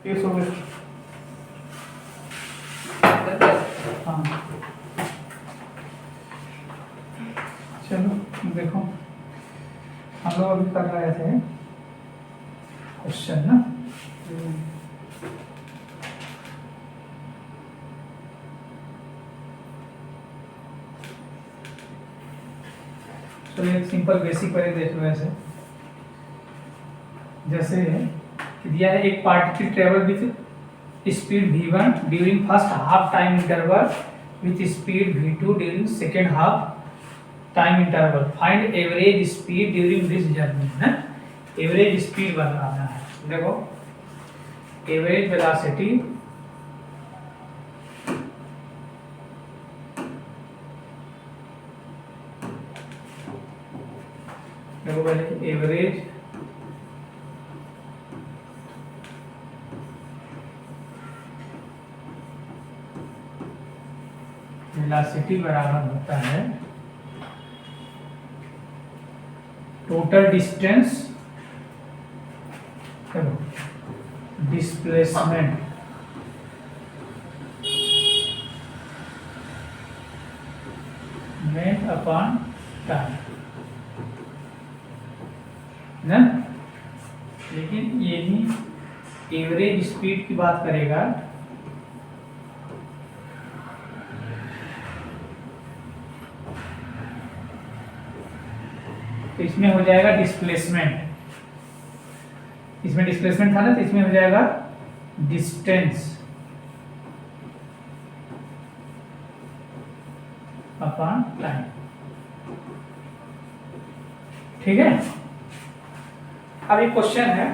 ये सो गए। हाँ चलो देखो, हम लोग अभी कर रहे थे क्वेश्चन ना। तो एक सिंपल बेसिक पहले देख लो। ऐसे जैसे कि दिया है एक particle travel with speed v1 during first half time interval with speed v2 during second half time interval, find average speed during this journey है। एवरेज स्पीड बताना है। देखो एवरेज वेलोसिटी देखो पहले एवरेज वेलोसिटी बराबर होता है total distance displacement met upon time ना। लेकिन यही एवरेज स्पीड की बात करेगा तो इसमें हो जाएगा डिस्प्लेसमेंट। इसमें डिस्प्लेसमेंट था ना, तो इसमें हो जाएगा डिस्टेंस अपॉन टाइम। ठीक है। अब एक क्वेश्चन है,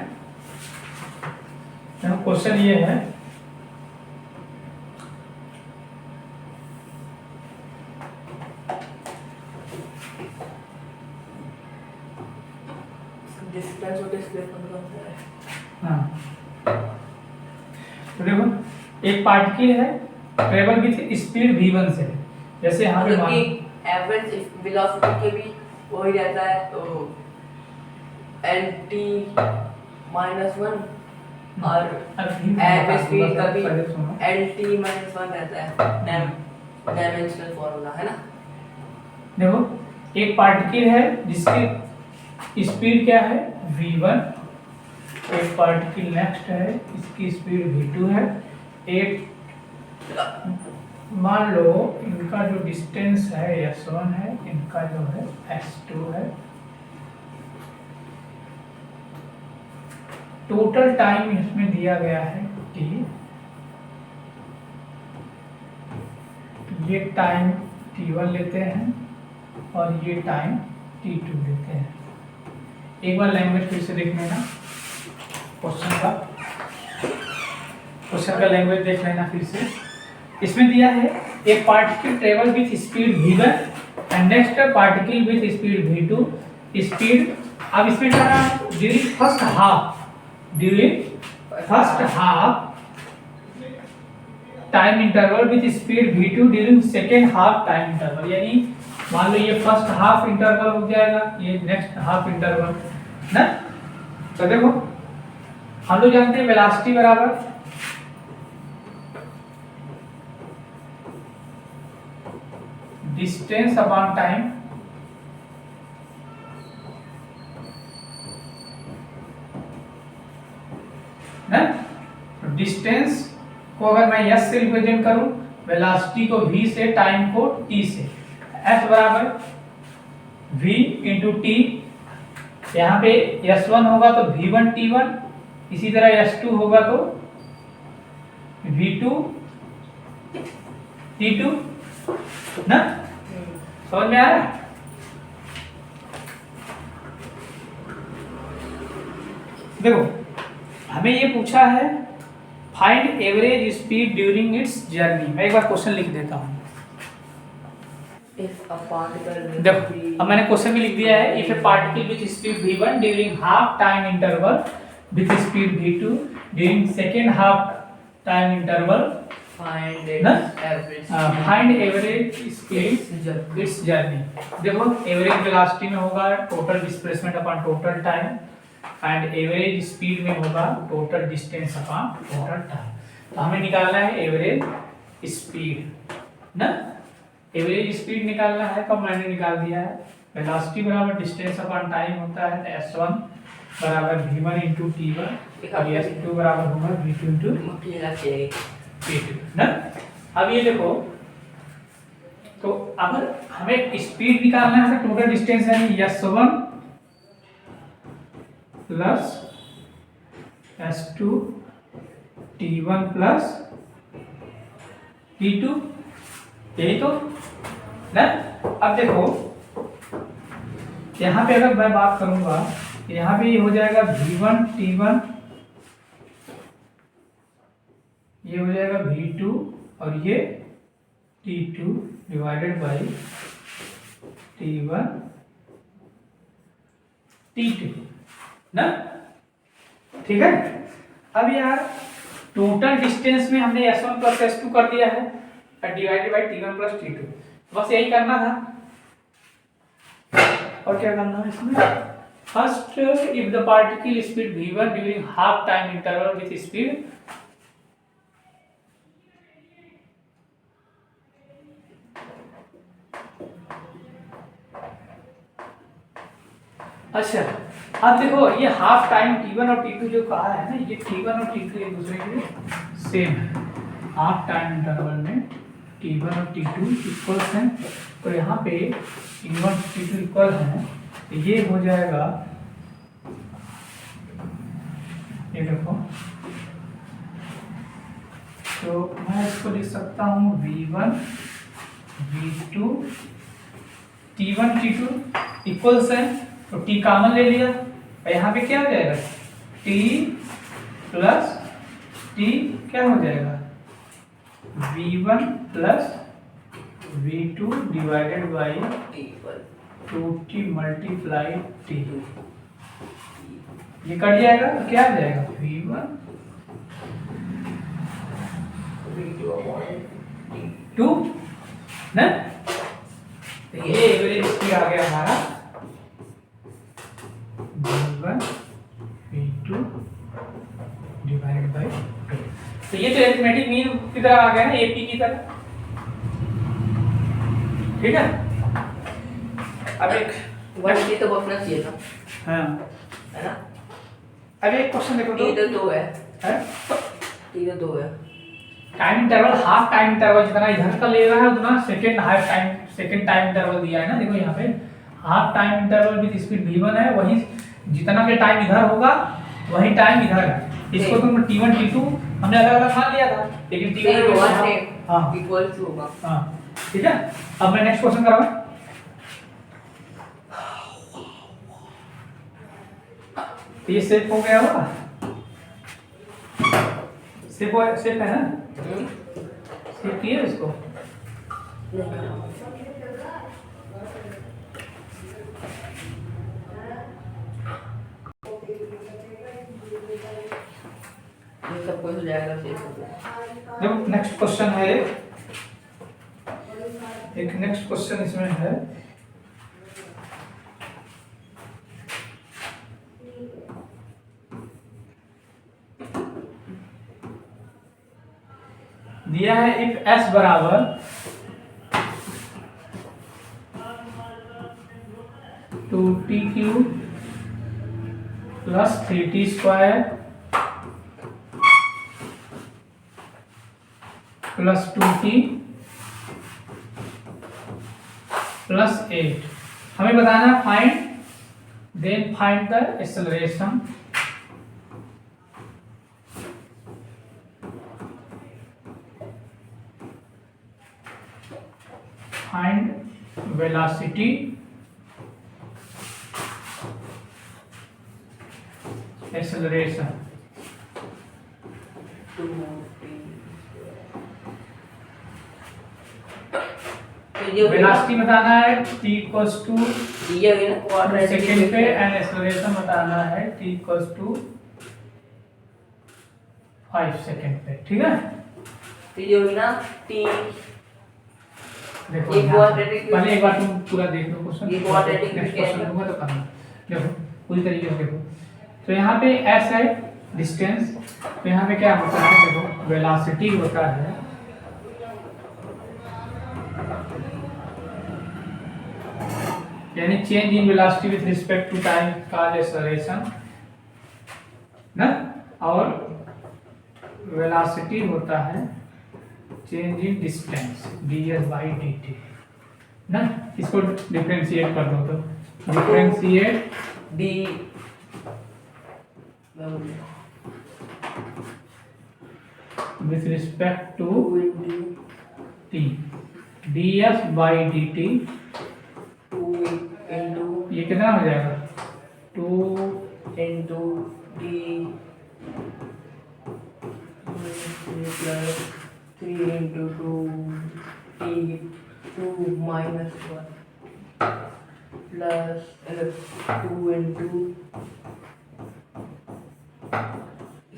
क्वेश्चन ये है डिस्टेंस और डिस्प्लेसमेंट का होता है। हाँ तो देखो एक पार्टिकल है ट्रेवल विथ स्पीड v1 से, जैसे यहाँ पे मतलब कि एवरेज वेलोसिटी के भी वही रहता है, तो lt -1 और एवरेज स्पीड का भी lt -1 रहता है। डायमेंशनल फॉर्मूला है ना। देखो एक पार्टिकल है जिसकी स्पीड क्या है v1, एक पार्टिकल नेक्स्ट है इसकी स्पीड v2 है। एक मान लो इनका जो डिस्टेंस है s1 है, इनका जो है s2 है। टोटल टाइम इसमें दिया गया है t, ये टाइम t1 लेते हैं और ये टाइम t2 लेते हैं। एक बार लैंग्वेज फिर से देख लेना क्वेश्चन का लैंग्वेज देख लेना फिर से। इसमें दिया है एक particle travel with speed v1 and next particle with speed v2 speed. अब इसमें क्या रहा है during first half time interval with speed v2 during second half time interval. यानी मान लो ये फर्स्ट हाफ इंटरवल हो जाएगा, ये नेक्स्ट हाफ इंटरवल ना। तो देखो हम लोग जानते हैं वेलोसिटी बराबर डिस्टेंस अपॉन टाइम ना। तो डिस्टेंस को अगर मैं s से रिप्रेजेंट करूं, वेलोसिटी को v से, टाइम को t से, s बराबर v इंटू टी। यहाँ पे s1 होगा तो v1 t1, इसी तरह s2 होगा तो v2 t2 ना। समझ में आ रहा है? देखो हमें ये पूछा है find average speed during its journey. मैं एक बार क्वेश्चन लिख देता हूँ। देखो अब मैंने क्वेश्चन में लिख दिया है if A particle with speed v1 during half time interval with speed v2 during second half time interval find average speed it's journey. देखो एवरेज वेलोसिटी में होगा total displacement upon total time, and average speed में होगा total distance upon total time. तो हमें निकालना है average speed ना, एवरेज स्पीड निकालना है। तो मैंने निकाल दिया है वेलोसिटी बराबर डिस्टेंस अपॉन टाइम होता है, तो s1 बराबर v1 इंटू t1 और s2 बराबर होगा v2 इंटू t2 ना। अब ये देखो, तो अगर हमें स्पीड निकालना है तो टोटल डिस्टेंस है s1 plus s2 t1 plus t2, यही तो ना। अब देखो यहाँ पे अगर मैं बात करूंगा, यहाँ पे ये हो जाएगा v1 t1, ये हो जाएगा v2 और ये t2 divided by t1 t2 ना, ठीक है। अब यार टोटल डिस्टेंस में हमने s1 प्लस s2 कर दिया है divided by t1 plus t2, बस यही करना था। और क्या करना है इसमें, first if the particle speed v1 during half time interval with speed अच्छा, अब देखो ये हाफ टाइम t1 और t2 जो कहा है ना, ये t1 और t2 एक दूसरे के सेम है। हाफ टाइम इंटरवल में t1 और t2 इक्वल हैं, तो यहाँ पे t1 t2 इक्वल हैं, तो ये हो जाएगा, ये देखो, तो मैं इसको लिख सकता हूँ v1 v2 t1 t2 equals हैं, तो t कॉमन ले लिया और यहाँ पे क्या हो जाएगा t प्लस t क्या हो जाएगा v1 plus v2 divided by 2t multiply t, ये कट जाएगा तो क्या आ जाएगा v1 2 ना, तो ये एवरेज स्पीड आ गया हमारा v1 v2 डिवाइडेड बाई 2। तो ये तो अरिथमेटिक मीन की तरह आ गया ना, एपी की तरह, ठीक है। अब एक 1 तो बफना चाहिए था, हाँ, है ना। अब एक क्वेश्चन देखो t तो 2 है, है t तो 2 है। Time interval, half time interval जितना इधर का ले रहा है उतना second half time, second time interval दिया है ना। देखो यहाँ पे half time interval with speed v1 है, वही जितना के टाइम इधर होगा वही टाइम इधर है। इसको तुम t1 t2 हमने अलग अलग मान लिया था, लेकिन t1 हाँ इक्वल टू होगा, हाँ, ठीक है। अब मैं नेक्स्ट क्वेश्चन कराऊं, तो ये सेफ हो गया होगा, सेफ है ना, सेफ किया इसको। ये सब कुछ हो जाएगा, सेफ हो जाएगा। जब नेक्स्ट क्वेश्चन है, एक नेक्स्ट क्वेश्चन इसमें है, दिया है इफ s बराबर 2t cube plus 3t square plus 2t plus 8, हमें बताना find, then find the acceleration find velocity acceleration। Velocity बताना है t इक्वल्स टू सेकेंड पे एंड एक्सेलरेशन बताना है t इक्वल्स टू 5 सेकेंड पे, ठीक है। तो ये होगी ना t, देखो ये quadratic पहले एक बार तुम पूरा देख लो क्वेश्चन, ये quadratic नेक्स्ट क्या है? क्वेश्चन दूंगा तो करना। देखो पूरी तरीके से देखो, तो यहाँ पे एस है डिस्टेंस, तो यहाँ पे क्या होता है, देखो वेलोसिटी होता है यानी change in velocity with respect to time called acceleration ना, और वेलोसिटी होता है चेंज इन डिस्टेंस ds/dt ना। इसको डिफरेंशिएट कर दो, तो differentiate D with respect to 2 into t ds/dt 2 into ये कितना हो जाएगा 2 into d plus 3 into 2 t 2 minus 1 plus 2 into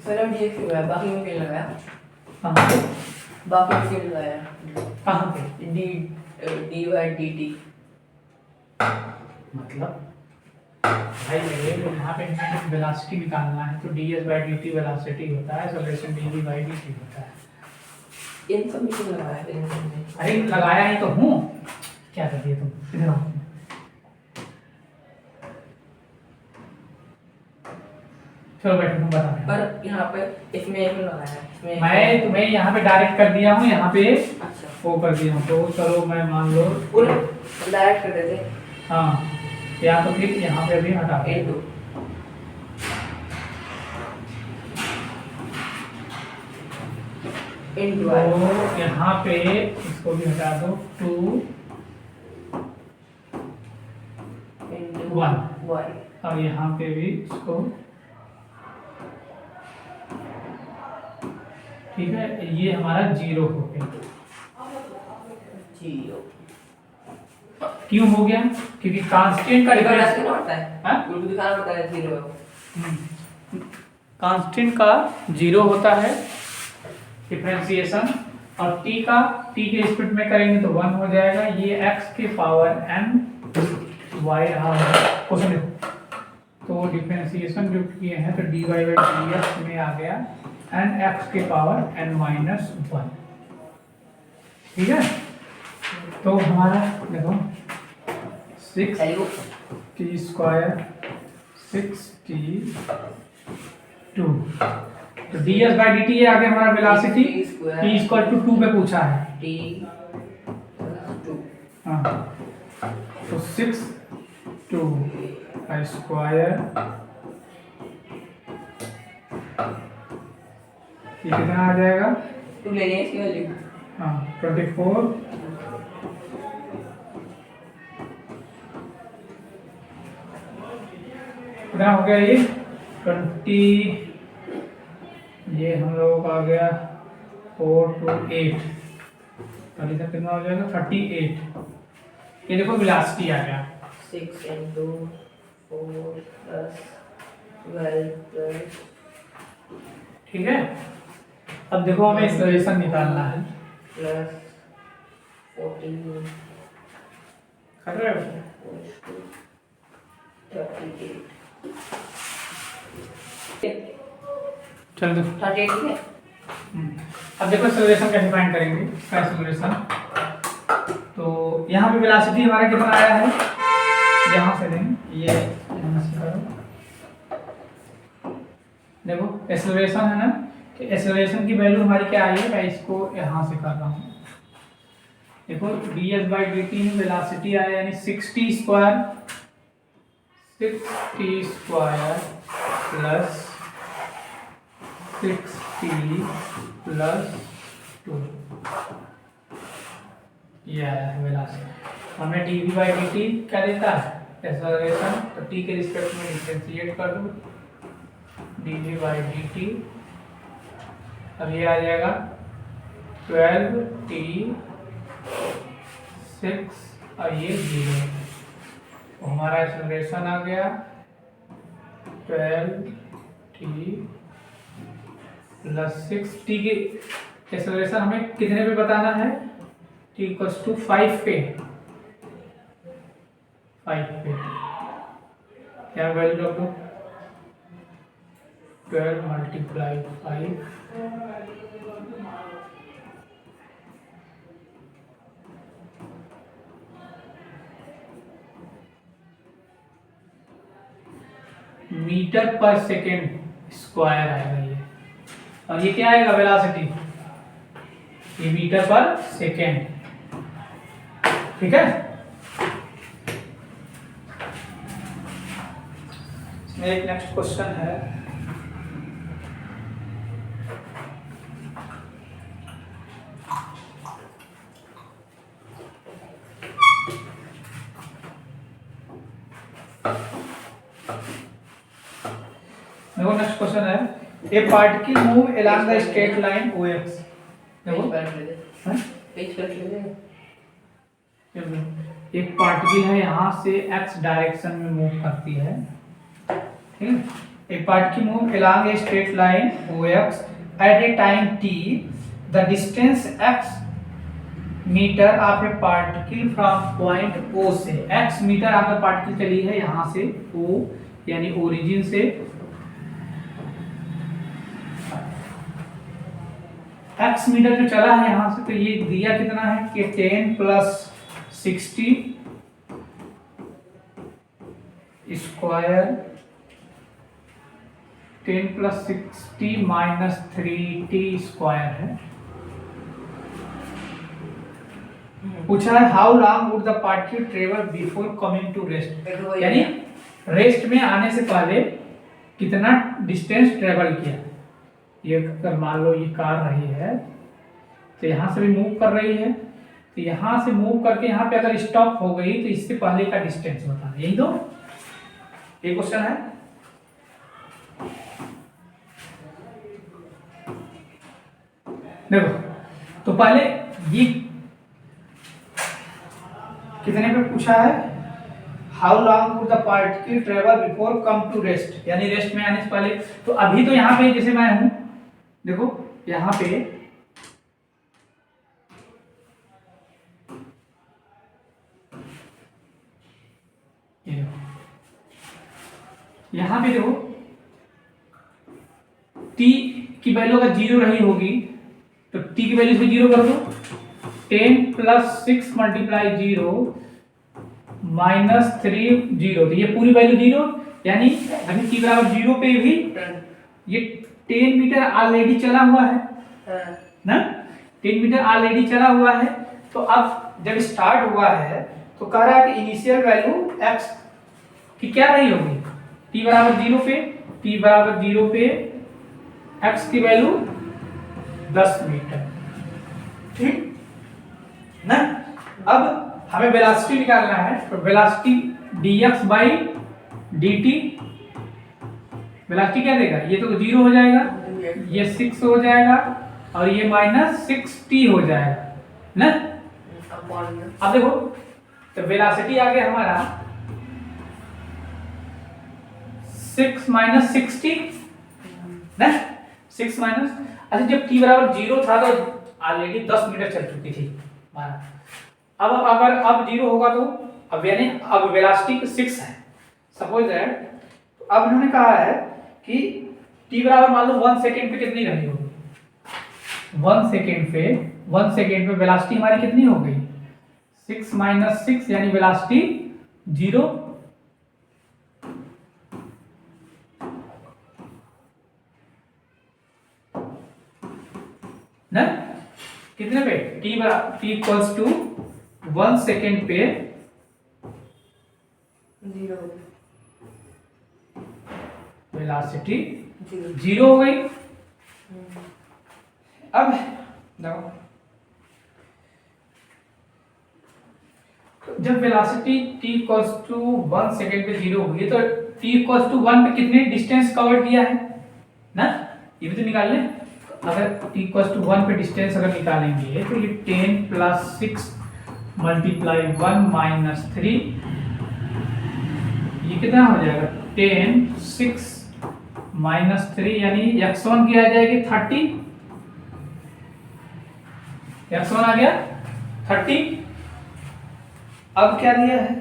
sir हम ये क्यों है बाकी में क्यों लगाया कहाँ पे बाकी में क्यों लगाया कहाँ पे d dy dt मतलब भाई ये यहाँ पे हमें वेलोसिटी निकालना है, तो ds/dt वेलोसिटी होता है, एक्सेलरेशन dv/dt होता है। इन सब में क्यों लगाया इन सब में अरे लगाया ही तो हूँ, क्या कर दिया तुम, इधर आओ। चलो बैठो, तुम बता रहे पर यहाँ पे इसमें एक लगाया है इसमें मैं तुम्हें यहाँ पे डायरेक्ट कर दिया हूँ, यहाँ पे अच्छा वो कर दिया हूँ, तो चलो मैं मान लो पूरा डायरेक्ट कर देते हाँ, या तो फिर यहाँ पे अभी हटा दो। into into तो यहाँ पे इसको भी हटा दो 2 into 1 1 और यहाँ पे भी इसको, ठीक है, ये हमारा 0 हो गया। 0 क्यों हो गया, क्योंकि कांस्टेंट का दिखाना डिफरेंस, क्यों होता है हाँ? उनको दिखाना होता है 0 कांस्टेंट का 0 होता है डिफरेंशिएशन, और t के रिस्पेक्ट में करेंगे तो 1 हो जाएगा। ये x के पावर n y रहा है क्वेश्चन देखो, तो डिफरेंशिएशन जो किए हैं तो dy/dx में आ गया n x के पावर n-1, ठीक है। तो हमारा देखो 6t² 6t2, तो ds/dt ये आ गया हमारा वेलोसिटी, t = 2 पे पूछा है, t + 2 हाँ, तो 6 2 का स्क्वायर ये कितना आ जाएगा, तू ले लिया इसकी वैल्यू हाँ 24, कितना हो गया ये 20, ये हम लोगों का आ गया 4 to 8, और इधर कितना हो जाएगा 38। ये देखो वेलोसिटी आ गया, 6 into 4 plus 12 plus ठीक है। अब देखो हमें एक्सेलरेशन निकालना है, plus 14 कर रहे हो, equals to 38 चल देखो 38 ठीक है अब देखो एक्सेलरेशन कैसे फाइंड करेंगे, इसका एक्सेलरेशन, तो यहाँ पे वेलोसिटी हमारा कितना आया है, यहाँ से देंगे, ये यहाँ से करो, देखो एक्सेलरेशन है ना, कि एक्सेलरेशन की वैल्यू हमारी क्या आई है, मैं इसको यहाँ से कर रहा हूँ, देखो ds/dt में वेलोसिटी आया यानी 6t² प्लस 6t प्लस 2, ये आया है वेलोसिटी। हमें dv/dt क्या देता है एक्सेलरेशन, तो t के रिस्पेक्ट में डिफरेंशिएट कर दो, dv/dt, अब ये आ जाएगा 12t 6 और ये 0, तो हमारा एक्सेलरेशन आ गया 12t प्लस 6t की एक्सेलरेशन हमें कितने पे बताना है, t = 5 पे, 5 पे क्या वैल्यू रख दो 12 मल्टीप्लाई 5 मीटर पर सेकेंड स्क्वायर आएगा ये, और ये क्या आएगा वेलोसिटी, ये मीटर पर सेकेंड। ठीक है, इसमें एक नेक्स्ट क्वेश्चन है, देखो नेक्स्ट क्वेश्चन है, ए particle move along the straight line OX। देखो पेज पर ले ले। एक पार्टिकल है यहाँ से x डायरेक्शन में मूव करती है, ठीक है। एक particle move along a straight line OX at a time t, the distance x metre of a particle from point O से, x मीटर ऑफ पार्टिकल चली है यहाँ से O यानी ओरिजिन से x मीटर जो चला है यहाँ से, तो ये दिया कितना है कि 10 plus 60 square, 10 plus 60 minus 3t square है। पूछा है how long would the particle travel before coming to rest, यानी रेस्ट में आने से पहले कितना डिस्टेंस ट्रेवल किया। ये अगर मान लो ये कार रही है, तो यहाँ से भी मूव कर रही है, तो यहाँ से मूव करके यहाँ पे अगर स्टॉप हो गई तो इससे पहले का डिस्टेंस बताना, यही तो ये क्वेश्चन है। देखो तो पहले ये कितने पे पूछा है, how long would the particle travel before come to rest, यानी रेस्ट में आने से पहले। तो अभी तो यहाँ पे जैसे मैं हूं, देखो यहाँ पे यहाँ पे देखो t की वैल्यू अगर 0 रही होगी तो t की वैल्यू से 0 कर दो, 10 प्लस 6 मल्टीप्लाई 0 माइनस 3 0, तो ये पूरी वैल्यू 0, यानी अभी t बराबर 0 पे भी ये 10 मीटर ऑलरेडी चला हुआ है ना, 10 मीटर ऑलरेडी चला हुआ है। तो अब जब स्टार्ट हुआ है तो कह रहा है कि इनिशियल वैल्यू x की क्या रही होगी, t बराबर 0 पे, t बराबर 0 पे x की वैल्यू 10 मीटर, ठीक ना। अब हमें वेलोसिटी निकालना है, तो velocity dx by dt, velocity क्या देगा, ये तो 0 हो जाएगा, ये 6 हो जाएगा और ये माइनस 6t हो जाएगा ना। अब देखो तो वेलोसिटी आ गया हमारा 6 माइनस 60 ना, 6 माइनस, अच्छा जब t बराबर 0 था तो ऑलरेडी 10 मीटर चल चुकी थी हमारा। अब अगर अब 0 होगा तो अब यानी अब वेलोसिटी 6 है सपोज दैट, तो अब इन्होंने कहा है कि t बराबर मान लो 1 सेकेंड पे कितनी रही होगी, 1 सेकेंड पे वेलोसिटी हमारी कितनी हो गई, 6 माइनस 6 यानी वेलोसिटी 0, ना कितने पे, t इक्वल्स टू 1 सेकेंड पे 0 वेलोसिटी 0 हो गई। अब देखो तो जब velocity t equals to 1 second पे 0 हुई तो t इक्वल्स टू 1 पे कितने डिस्टेंस कवर किया है ना, ये भी तो निकाल लें। अगर t इक्वल्स टू 1 पे डिस्टेंस अगर निकालेंगे तो ये 10 प्लस 6 मल्टीप्लाई 1 माइनस 3, ये कितना हो जाएगा, 10 6 माइनस 3 यानी x1 की आ जाएगी 30, x1 आ गया 30। अब क्या दिया है,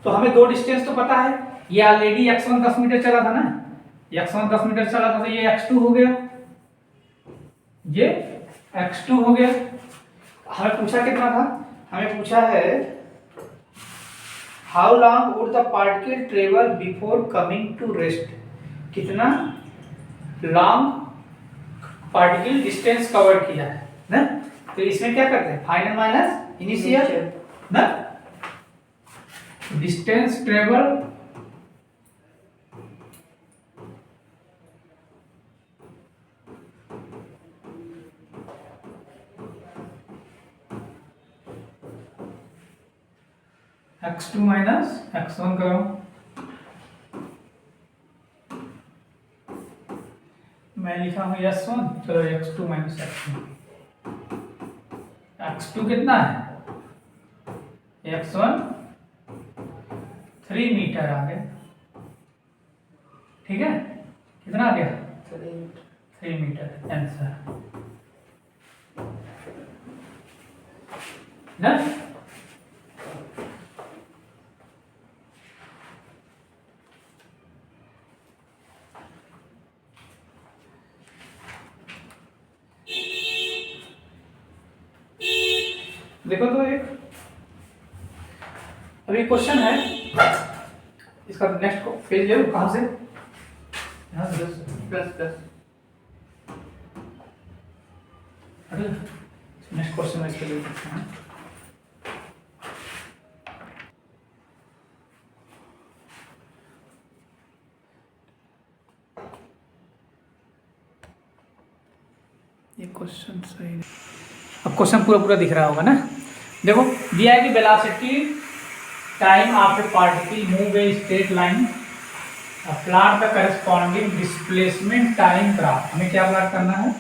तो हमें दो डिस्टेंस तो पता है, ये ऑलरेडी x1 10 मीटर चला था ना, x1 10 मीटर चला था, तो ये x2 हो गया, ये x2 हो गया। हमें पूछा कितना था, हमें पूछा है how long would the particle travel before coming to rest, कितना लॉन्ग पार्टिकल डिस्टेंस कवर किया है ना। तो इसमें क्या करते हैं, फाइनल माइनस इनिशियल ना, distance travel x2 minus x1 करो, मैं लिखा हूं s1, तो x2 माइनस x1, x2 कितना है, x1 3 मीटर आ गया, ठीक है, कितना आ गया 3 मीटर आंसर ना। देखो तो एक अभी क्वेश्चन है, इसका नेक्स्ट को पेज ले लो, कहां से, यहां से प्लस प्लस, अरे नेक्स्ट क्वेश्चन में इसके लिए ये क्वेश्चन सही नहीं। अब क्वेश्चन पूरा पूरा दिख रहा होगा ना। देखो दिया है कि velocity time of a particle move A straight line, plot the corresponding displacement time graph. हमें क्या प्लॉट करना है,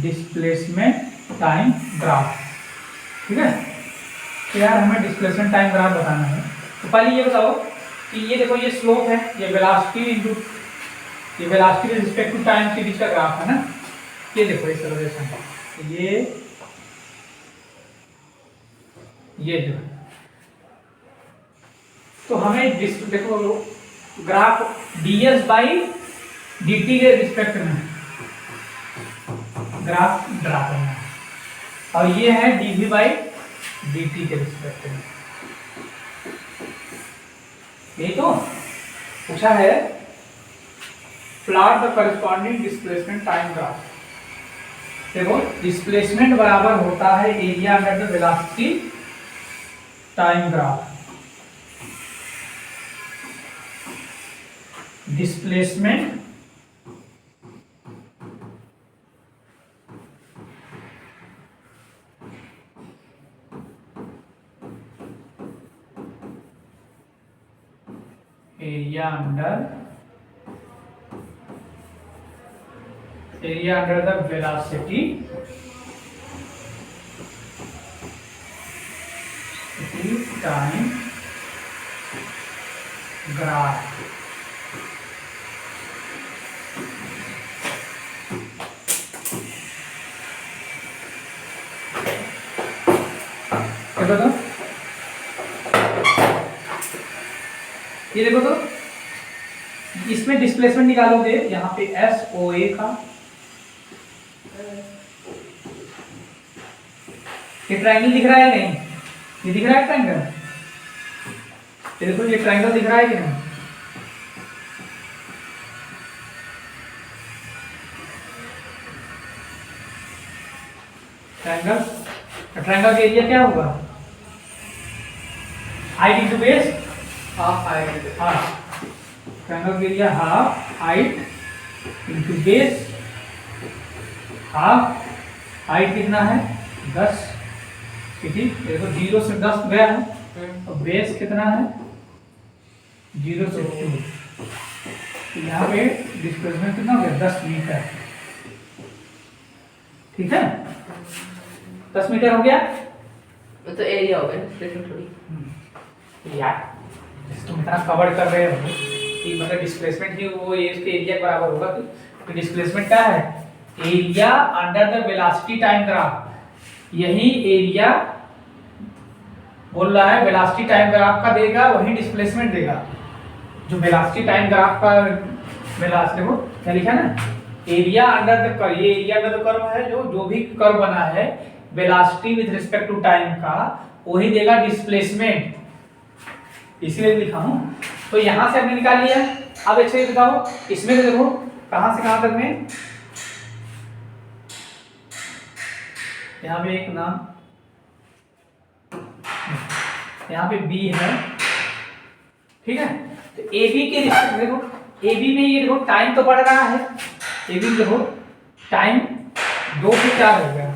डिस्प्लेसमेंट टाइम ग्राफ, ठीक है। तो यार हमें डिस्प्लेसमेंट टाइम ग्राफ बताना है। तो पहले ये बताओ कि ये देखो ये स्लोप है, ये वेलोसिटी इनटू ये velocity with respect to time के बीच का ग्राफ है ना। ये देखो इस रिलेशन, ये जो है, तो हमें देखो ग्राफ ds बाई dt के रिस्पेक्ट में ग्राफ ड्रा करना है, और ये है dv बाई dt के रिस्पेक्ट में। ये तो पूछा है plot the corresponding displacement time graph. देखो डिस्प्लेसमेंट बराबर होता है area under the velocity time graph. Displacement area under the velocity time graph. देखो तो ये देखो तो इसमें डिस्प्लेसमेंट निकालोगे, यहाँ पे एस ओ ए का ये ट्रायंगल दिख रहा है नहीं, ये दिख रहा है ट्रायंगल, ये देखो ये ट्रायंगल दिख रहा है कि नहीं, ट्रायंगल का एरिया क्या होगा, height into base, half height, हाँ ट्रायंगल का area half height into base. Half height कितना है 10, ठीक है, देखो 0 से 10 गया है, और बेस कितना है 0 से 2, तो यहाँ पे डिस्प्लेसमेंट कितना हो गया 10 मीटर, ठीक है 10 मीटर हो गया। तो एरिया हो गया डिस्प्लेसमेंट थोड़ी यार तुम इतना कवर कर रहे हो कि मतलब डिस्प्लेसमेंट ही वो इसके एरिया के बराबर होगा, तो डिस्प्लेसमेंट क्या है, area under the velocity time graph. यही एरिया बोल रहा है वेलोसिटी टाइम ग्राफ का देगा वही डिस्प्लेसमेंट देगा। जो वेलोसिटी टाइम ग्राफ का वेलोसिटी देखो क्या लिखा है ना, एरिया अंडर द कर्व, ये एरिया अंडर द कर्व है, जो भी कर्व बना है velocity with respect to time का वही देगा डिस्प्लेसमेंट, इसीलिए लिखा हूं। तो यहां से हमने निकाल लिया। अब अच्छे से बताओ इसमें से देखो कहां से कहां तक में, यहाँ पे एक नाम, यहाँ पे बी है, ठीक है। तो ए बी के रिस्पेक्ट देखो, ए बी में ये देखो टाइम तो बढ़ रहा है, ए बी देखो टाइम 2 से 4 हो गया,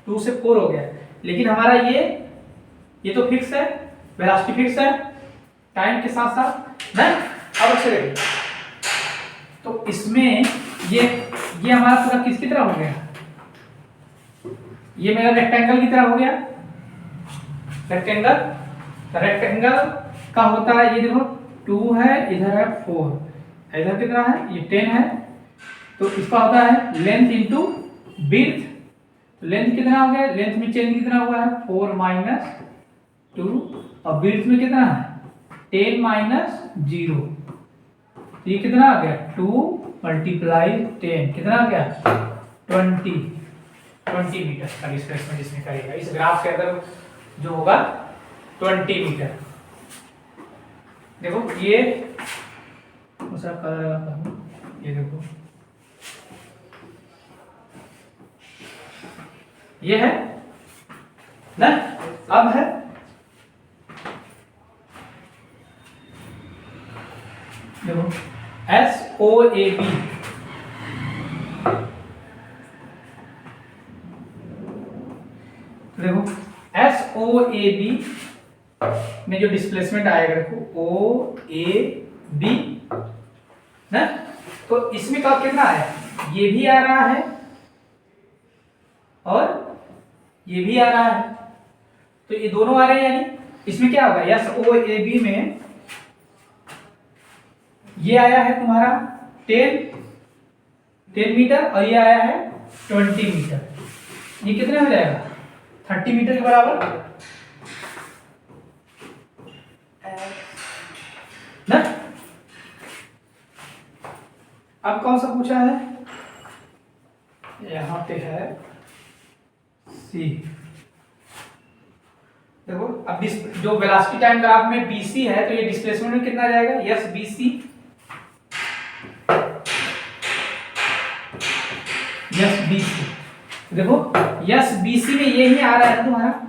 2 से 4 हो गया, लेकिन हमारा ये तो फिक्स है, वेलोसिटी फिक्स है टाइम के साथ साथ ना। अब अच्छे देखो तो इसमें ये हमारा पूरा किसकी तरह हो गया, ये मेरा रेक्टेंगल की तरह हो गया। रेक्टेंगल का होता है ये देखो 2 है, इधर है 4, इधर कितना है ये 10 है, तो इसका होता है लेंथ इनटू विड्थ। लेंथ कितना हो गया, लेंथ में चेंज कितना हुआ है 4 माइनस 2, और विड्थ में कितना है 10 माइनस 0, तो ये कितना आ गया 2 मल्टीप्लाई 10, कितना आ गया 20 मीटर का डिस्प्लेसमेंट इसमें करेगा। इस ग्राफ के अंदर जो होगा 20 मीटर। देखो ये दूसरा कलर लगाता हूँ, ये देखो ये है ना। अब है देखो SOAB, देखो SOAB में जो डिस्प्लेसमेंट आएगा देखो OAB ना, तो इसमें कब कितना है, ये भी आ रहा है और ये भी आ रहा है, तो ये दोनों आ रहे हैं, यानी इसमें क्या होगा SOAB में ये आया है तुम्हारा 10 मीटर और ये आया है 20 मीटर, ये कितने हो जाएगा 30 मीटर के बराबर ना। अब कौन सा पूछा है, यहाँ पे है सी। देखो अब जो वेलोसिटी टाइम ग्राफ में BC है, तो ये डिस्प्लेसमेंट में कितना जाएगा SBC, देखो SBC में ये ही आ रहा है तुम्हारा,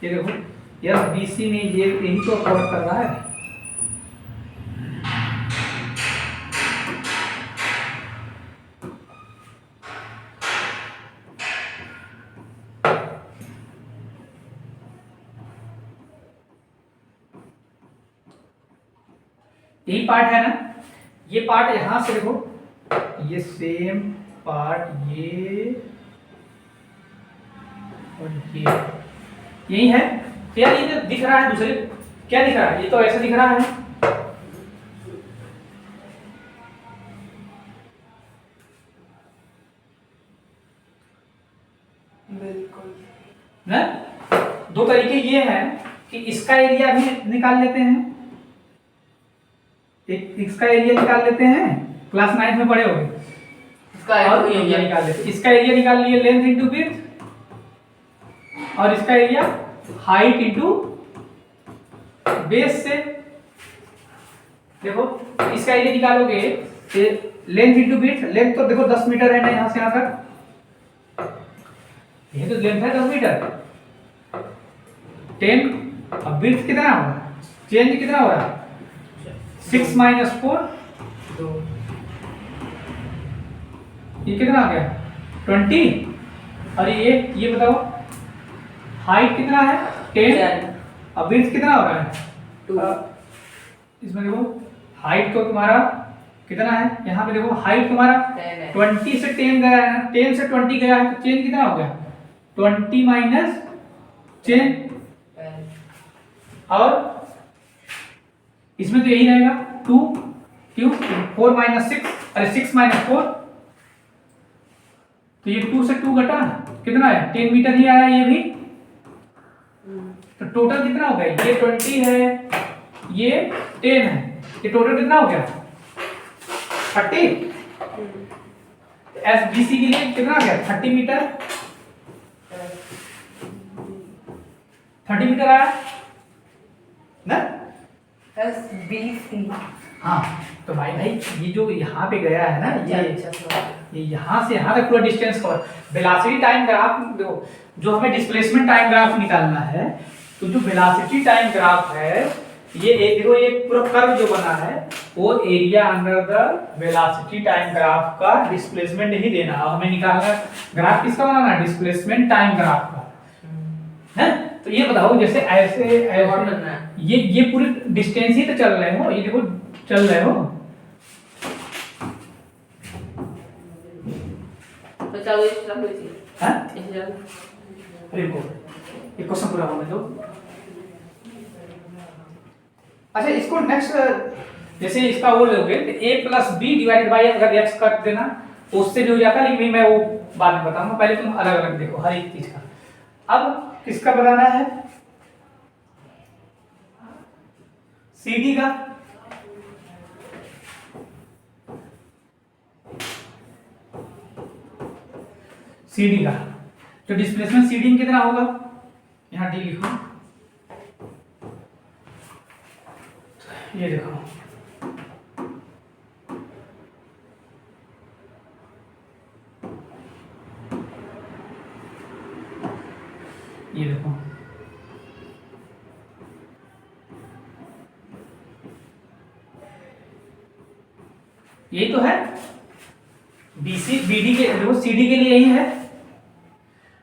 ये देखो SBC में ये यही तो कवर कर रहा है। यही पार्ट है ना, ये पार्ट यहां से देखो, ये सेम पार्ट ये और ये यही है। तो यार ये जो दिख रहा है दूसरे, क्या दिख रहा है, ये तो ऐसा दिख रहा है बिल्कुल ना। दो तरीके ये हैं कि इसका एरिया भी निकाल लेते हैं, एक इसका एरिया निकाल लेते हैं, क्लास 9 में पढ़े होंगे, इसका और एरिया निकाल लेते हैं। इसका एरिया निकाल लिए लेंथ इनटू विड्थ, और इसका एरिया हाइट इनटू बेस से। देखो इसका एरिया निकालोगे, लेंथ इनटू विड्थ, लेंथ तो देखो 10 मीटर है ना, यहां से यहां तक, ये तो लेंथ है 10 मीटर, 10, अब विड्थ कितना होगा, चेंज कितना हो रहा है 6 माइनस 4, ये कितना आ गया 20, और ये बताओ हाइट कितना है 10, अब विड्थ कितना हो रहा है 2, इसमें देखो हाइट तो तुम्हारा कितना है, यहाँ पे देखो हाइट तुम्हारा 20 से 10 गया है ना, 10 से 20 गया है, तो चेंज कितना हो गया 20 माइनस चेंज, और इसमें तो यही रहेगा 2 क्यों, 4 माइनस 6, अरे 6 माइनस 4, तो ये 2 से 2 घटा, कितना है 10 मीटर ही आया ये भी। तो टोटल कितना हो गया, ये 20 है, ये 10 है, ये टोटल कितना हो गया 30। एस बी सी के लिए कितना आ गया 30 मीटर, 30 मीटर आया ना। SBC। हाँ तो भाई ये जो यहाँ पे गया है ना, अच्छा, ये यहाँ से यहाँ तक पूरा distance cover. Velocity time graph देखो, जो हमें डिस्प्लेसमेंट टाइम ग्राफ निकालना है, तो जो वेलोसिटी टाइम ग्राफ है, ये देखो ये पूरा कर्व जो बना है वो area under the velocity time graph का डिस्प्लेसमेंट ही देना है। हमें निकालना है ग्राफ किसका बनाना है, डिस्प्लेसमेंट टाइम ग्राफ का है। तो ये बताओ जैसे ऐसे ये पूरे डिस्टेंस ही तो चल रहे हो, ये देखो चल रहे हो। तो चलो इस तरफ लीजिए। हैं? इस तरफ। अरे वो ये क्वेश्चन पूरा होने दो। अच्छा इसको नेक्स्ट जैसे इसका वो लोगे तो a plus B divided by अगर x कर देना तो उससे भी हो जाता, लेकिन मैं वो बाद में बताऊंगा, पहले तुम अलग अलग देखो हर एक चीज का। अब किसका बताना है, CD का। CD का तो डिस्प्लेसमेंट CD कितना होगा, यहाँ D लिखो, ये देखो ये देखो यही तो है, BC BD के देखो CD के लिए यही है।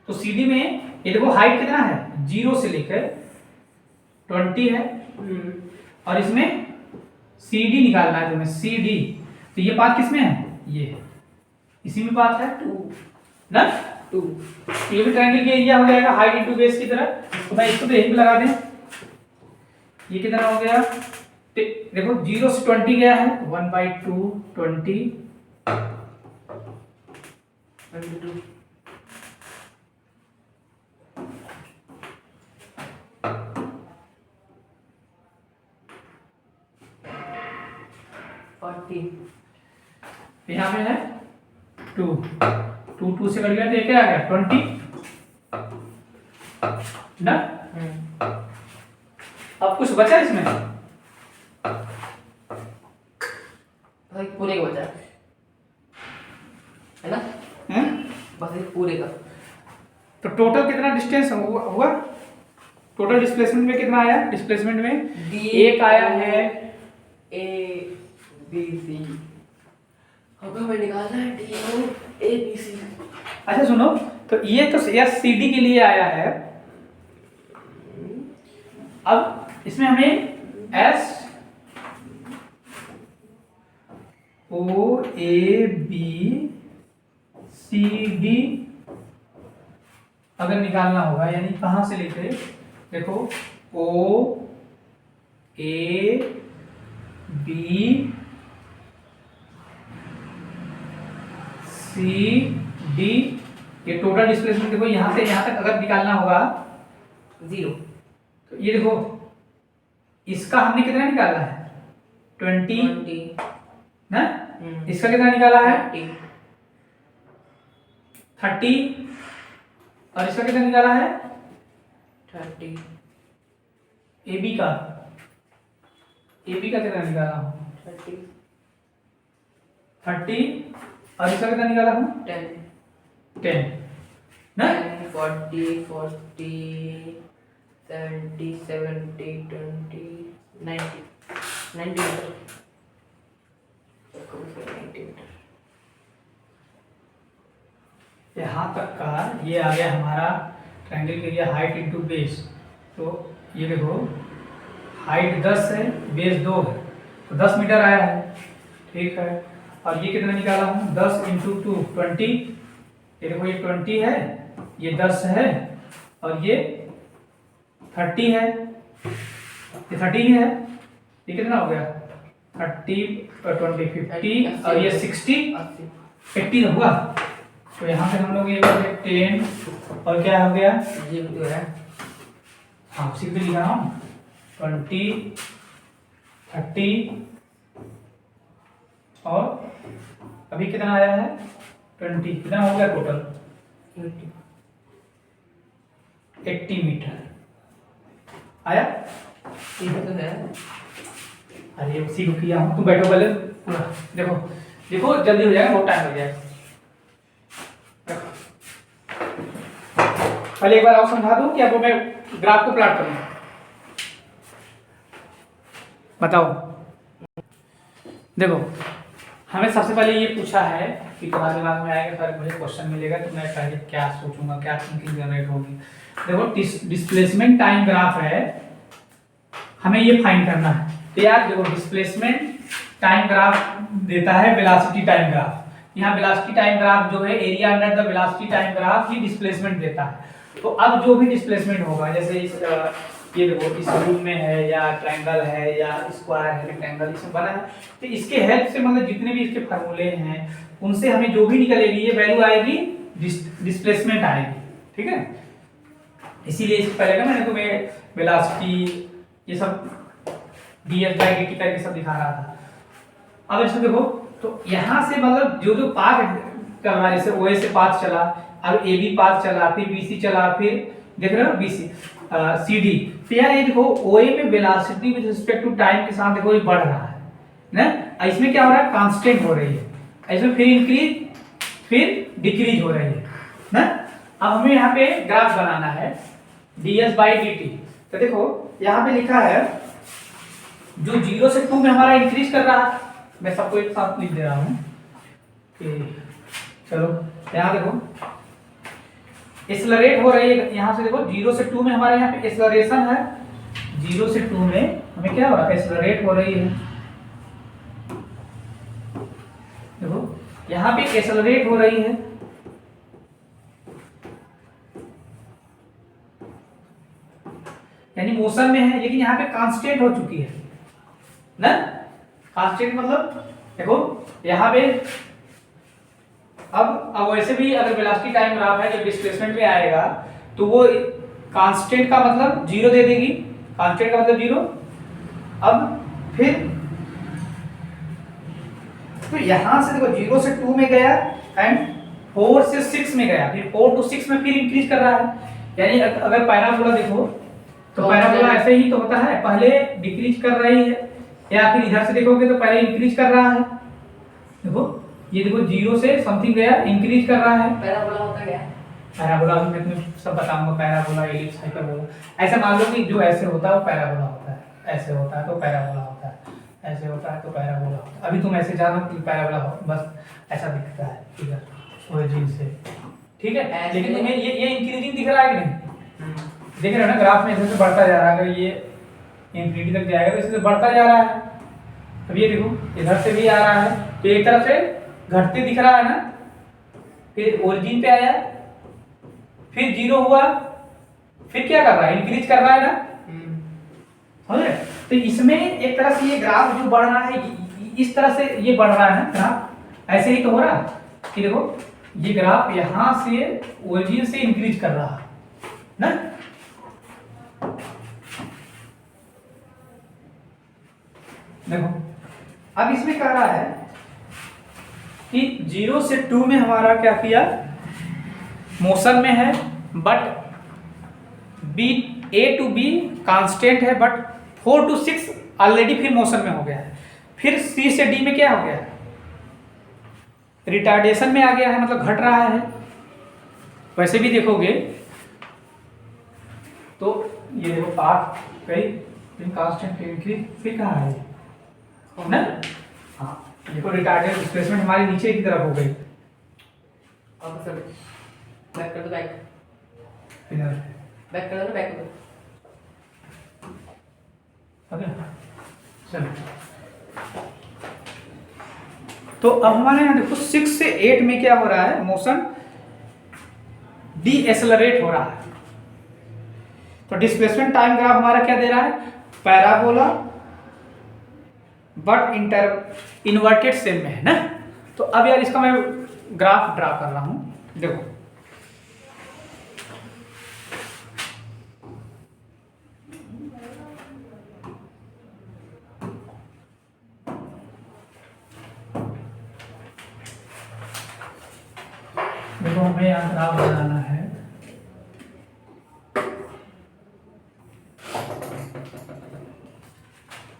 तो CD में ये देखो हाइट कितना है, 0 से लेकर 20 है, और इसमें CD निकालना है तुम्हें, CD। तो ये पाथ किसमें है, ये इसी में पाथ है 2 ना 2। ये भी ट्रायंगल के एरिया हो जाएगा हाइट इनटू बेस की तरह। तो मैं इसको तो यही पे लगा दें, ये कितना हो गया, देखो 0 से 20 गया है, 1/2 20 22 40। यहाँ पे है 2 2 से कट गया तो ये क्या आ गया 20 ना। अब कुछ बचा इसमें, भाई पूरे का बचा है ना, बस एक पूरे का। तो टोटल कितना डिस्टेंस हुआ टोटल डिस्प्लेसमेंट में कितना आया, डिस्प्लेसमेंट में एक आया है ABC, हमें निकालना है DO ABC। अच्छा सुनो, तो ये तो CD के लिए आया है। अब इसमें हमें SOABCD अगर निकालना होगा, यानी कहां से लेके देखो OABCD, ये टोटल डिस्प्लेसमेंट देखो यहां से यहां तक अगर निकालना होगा 0। तो ये देखो इसका हमने कितना निकाला है 20 ना, इसका कितना निकाला है 30 और इसका कितना निकाला है 30। AB का कितना निकाला हूँ 30 और इसका कितना निकाला हूँ 10 ना। 40 40 70 70 20 90 मीटर। यहाँ तक का ये आ गया हमारा ट्रायंगल के लिए हाइट इनटू बेस। तो ये देखो हाइट 10 है, बेस 2 है, तो 10 मीटर आया है, ठीक है। और ये कितना निकाला हूँ 10 इंटू 2 20, ये देखो ये 20 है, ये 10 है, और ये 30 है, ये 30 ही है, ये कितना हो गया 30 20 50 और ये 60 80 हुआ तो यहाँ पे हम लोग ये कर रहे 10 और क्या हो गया, ये भी तो है। हाँ उसी पे लिखा हूँ 20 30 और अभी कितना आया है 20, कितना हो गया टोटल 80 मीटर आया। ये भी तो है। अरे उसी को किया हूँ, तुम बैठो पहले पूरा देखो देखो, जल्दी हो जाएगा, बहुत टाइम लग जाएगा। पहले एक बार और समझा दूं कि अब मैं ग्राफ को प्लॉट करूँ, बताओ। देखो हमें सबसे पहले ये पूछा है कि तुम्हारे दिमाग में आएगा सर मुझे क्वेश्चन मिलेगा तो मैं पहले क्या सोचूंगा, क्या थिंकिंग जनरेट होगी। देखो डिस्प्लेसमेंट टाइम ग्राफ है, हमें ये फाइंड करना है। तो यार देखो डिस्प्लेसमेंट टाइम ग्राफ देता है वेलोसिटी टाइम ग्राफ। यहाँ वेलोसिटी टाइम ग्राफ जो है area under the velocity time graph he displacement देता है। तो अब जो भी डिस्प्लेसमेंट होगा, जैसे इस ये देखो इस रूम में है या ट्रायंगल है या स्क्वायर है रेक्टेंगल इसमें बना है, तो इसके हेल्प से मतलब जितने भी इसके फार्मूले हैं उनसे हमें जो भी निकलेगी ये वैल्यू आएगी, डिस्प्लेसमेंट आएगी, ठीक है। इसीलिए इससे पहले का मैंने तुम्हें वेलोसिटी ये सब ds/dt करके सब दिखा रहा था। अब इसमें देखो तो यहाँ से मतलब जो जो पाथ कर रहा है, जैसे OA से पाथ चला, अब AB पाथ चला, फिर BC चला, फिर देख रहे हो BC CD। तो यार ये देखो OA में velocity with respect to time के साथ देखो ये बढ़ रहा है ना, इसमें क्या हो रहा है कांस्टेंट हो रही है, इसमें फिर इंक्रीज फिर डिक्रीज हो रही है ना। अब हमें यहाँ पे ग्राफ बनाना है ds/dt। तो देखो यहाँ पे लिखा है जो 0 से 2 में हमारा इंक्रीज कर रहा है, मैं सबको एक साथ लिख दे रहा हूँ कि चलो यहाँ देखो एक्सेलरेट हो रही है, यहाँ से देखो 0 से 2 में हमारे यहाँ पे एक्सेलरेशन है, 0 से 2 में हमें क्या हो रहा है एक्सेलरेट हो रही है। देखो यहाँ पे एक्सेलरेट हो रही है, यानी मोशन में है, लेकिन यहाँ पे कांस्टेंट हो चुकी है ना। कांस्टेंट मतलब देखो यहाँ पे अब वैसे भी अगर वेलोसिटी टाइम ग्राफ है जब डिस्प्लेसमेंट में आएगा तो वो कांस्टेंट का मतलब 0 दे देगी, कांस्टेंट का मतलब 0। अब फिर तो यहां से देखो 0 से 2 में गया एंड 4 से 6 में गया, फिर 4 to 6 में फिर इंक्रीज कर रहा है। यानी अगर पैराबोला देखो तो पैराबोला ऐसे ही तो होता है, पहले डिक्रीज कर रही है, या फिर इधर से देखोगे तो पहले इंक्रीज कर रहा है। देखो ये देखो 0 से समथिंग गया इंक्रीज कर रहा है। पैराबोला होता क्या है? पैराबोला मैं तुम्हें सब बताऊंगा, पैराबोला एलिप्स हाइपरबोला। ऐसा मान लो कि जो ऐसे होता है वो पैराबोला होता है, ऐसे होता है तो पैराबोला होता है, ऐसे होता है तो पैराबोला होता है। अभी तुम ऐसे जानो कि पैराबोला बस ऐसा दिखता है इधर ओरिजिन से, ठीक है। लेकिन तुम्हें ये इंक्रीजिंग दिख रहा है कि नहीं, देख रहे हो ना ग्राफ में ऐसे बढ़ता जा रहा है, अगर ये इंफिनिटी तक जाएगा तो इससे बढ़ता जा रहा है। अब ये देखो इधर से भी आ रहा है तो एक तरफ से घटते दिख रहा है ना, फिर ओरिजिन पे आया, फिर 0 हुआ, फिर क्या कर रहा है इंक्रीज कर रहा है ना, समझ रहे। तो इसमें एक तरह से ये ग्राफ जो बढ़ रहा है इस तरह से ये बढ़ रहा है ना ग्राफ, ऐसे ही तो हो रहा है कि देखो ये ग्राफ यहां से ओरिजिन से इंक्रीज कर रहा है ना। देखो अब इसमें कह रहा है कि 0 से 2 में हमारा क्या किया मोशन में है, but A to B constant है, बट 4 to 6 ऑलरेडी फिर मोशन में हो गया है, फिर C से D में क्या हो गया है रिटार्डेशन में आ गया है, मतलब घट रहा है। वैसे भी देखोगे तो ये देखो पाथ कहीं कांस्टेंट फिर कहाँ है ना, हाँ देखो रिटार्डेड डिस्प्लेसमेंट हमारी नीचे की तरफ हो गई। अब सर बैक कर दो, बैक इधर बैक कर दो, बैक कर दो। ओके चलो, तो अब हमारे यहाँ देखो 6 से 8 में क्या हो रहा है मोशन डी एक्सेलरेट हो रहा है। तो डिस्प्लेसमेंट टाइम ग्राफ हमारा क्या दे रहा है पैराबोला बट इन्वर्टेड सेम में है ना। तो अब यार इसका मैं ग्राफ ड्रा कर रहा हूं, देखो देखो हमें यहाँ ग्राफ बनाना है।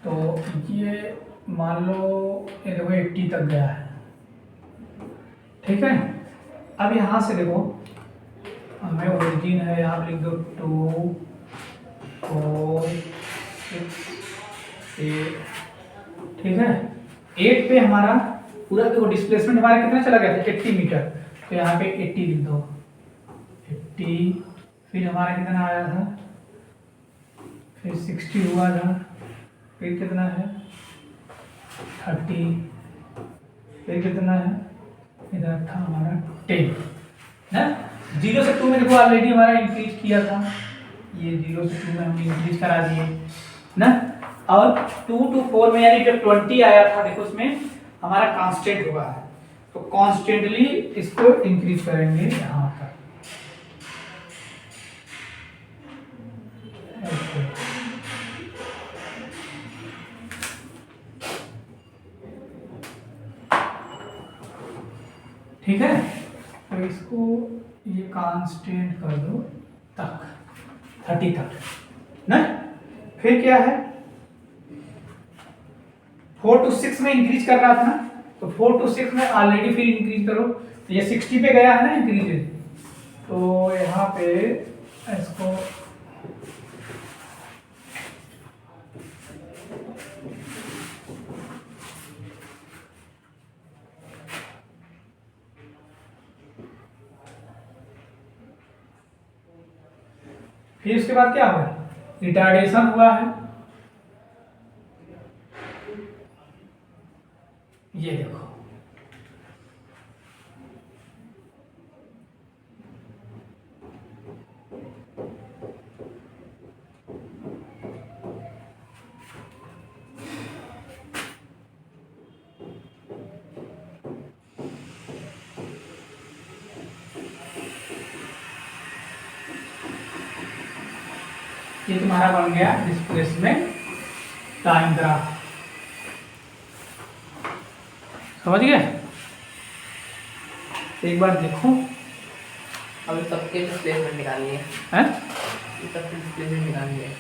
तो ये मान लो ये देखो 80 तक गया है, ठीक है। अब यहाँ से देखो हमें ओरिजिन है, यहाँ लिख दो 2 4 6 8, ठीक है। 8 पे हमारा पूरा देखो डिस्प्लेसमेंट हमारा कितना चला गया था 80 मीटर, तो यहाँ पे 80 लिख दो 80। फिर हमारा कितना आया था, फिर 60 हुआ था, फिर कितना है 30, फिर कितना है इधर था हमारा 10 ना। 0 से 2 में देखो ऑलरेडी हमारा इंक्रीज किया था, ये 0 से 2 में हमने इंक्रीज करा दिए ना। और 2 to 4 में यानी जब 20 आया था देखो उसमें हमारा कांस्टेंट हुआ है, तो कॉन्स्टेंटली इसको इंक्रीज करेंगे यहाँ तक। ठीक है, तो इसको ये कांस्टेंट कर दो तक 30 तक ना। फिर क्या है 4 to 6 में इंक्रीज कर रहा था ना, तो 4 to 6 में ऑलरेडी फिर इंक्रीज करो, तो ये 60 पे गया है ना इंक्रीज, तो यहाँ पे इसको फिर उसके बाद क्या हुआ, रिटार्डेशन हुआ है। ये देखो ये तुम्हारा बन गया डिस्प्लेसमेंट टाइम ग्राफ, समझ गए। एक बार देखो, अभी सबके डिस्प्लेसमेंट निकालनी है, हैं सबके डिस्प्लेसमेंट निकालनी है।